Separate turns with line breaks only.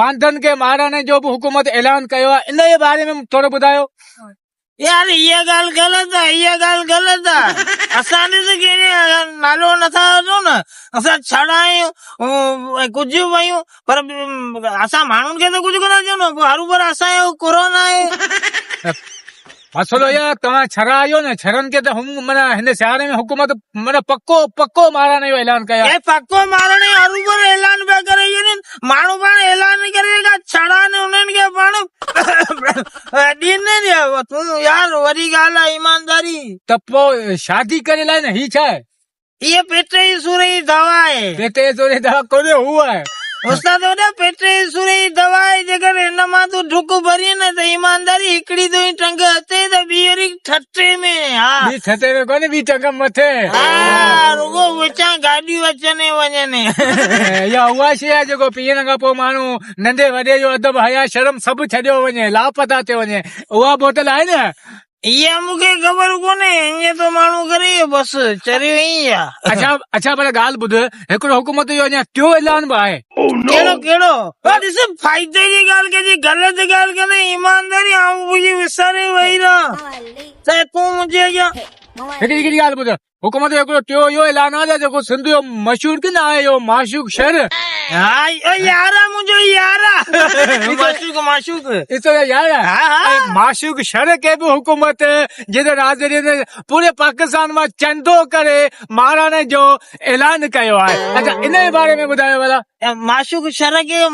मानधन के महाराणे जो बि हुकूमत ऐलान कयो आहे इन जे बारे में थोरो ॿुधायो।
यार इहा ॻाल्हि ग़लति आहे, इहा ॻाल्हि ग़लति आहे। असां ॾिस कंहिंजो नालो नथा वठूं न, असां छड़ा आहियूं कुझु बि आहियूं, पर असां माण्हुनि खे त कुझु कोन चऊं न, बराबरि असांजो कोरोना आहे।
मसलो इहो तव्हां छरा आहियो न, छरनि खे त माना हिन सियारे में हुकूमत माना पक्को महाराणे जो ऐलान कयो आहे।
पक्को महाराणे बराबरि ऐलान पिया करे माण्हू पाण ऐलान करे छड़ा ने उन्हनि खे पाण ॾींदे ॾियो। तूं यार वॾी ॻाल्हि आहे ईमानदारी।
त पोइ शादी करे लाइ न ही छा आहे?
इहे पेट जी सूर जी दवा आहे।
पेट जी सूर जी दवा कोन्हे, हू आहे
उस्ताद पेट जी सूर जी दवा आहे। जेकर हिन मां तूं ढुक भरी न त ईमानदारी हिकिड़ी तुंहिंजी टंग हथे त ॿी वरी ठटे में। हा
ॿी ठटे में कोन्हे, ॿी टंग मथे।
रुगो विचां गाॾियूं अचनि वञनि।
इहा उहा शइ आहे जेको पीअण खां पोइ माण्हू नंढे वॾे जो अदब हया शर्म सभु छॾियो वञे, लापता थियो वञे। उहा बोतल आहे न?
इहा मूंखे ख़बर कोन्हे, ईअं तो माण्हू करे बस चरियो ई आहे।
अच्छा पर ॻाल्हि ॿुध, हिकिड़ो हुकूमत जो अञा टियों ऐलान बि आहे।
कहिड़ो? ॾिस फ़ाइदे जी ॻाल्हि कजे, ग़लति ॻाल्हि कजे। ईमानदारी आऊं विसारे वेही रहां त तूं मुंहिंजे अॻियां
हिकिड़ी ॻाल्हि ॿुध, हुकूमत जो हिकिड़ो टियों इहो ऐलान आहे जेको सिंध जो मशहूर की न आहे इहो माशूक शहर।
हा यारा मुंहिंजो यारा माशूक
माशूक शहर के बि हुकूमत जिते राजरी पूरे पाकिस्तान मां चंदो करे महाराणे जो ऐलान कयो आहे। अच्छा इन जे बारे में ॿुधायो भला।
माशूक शहर खे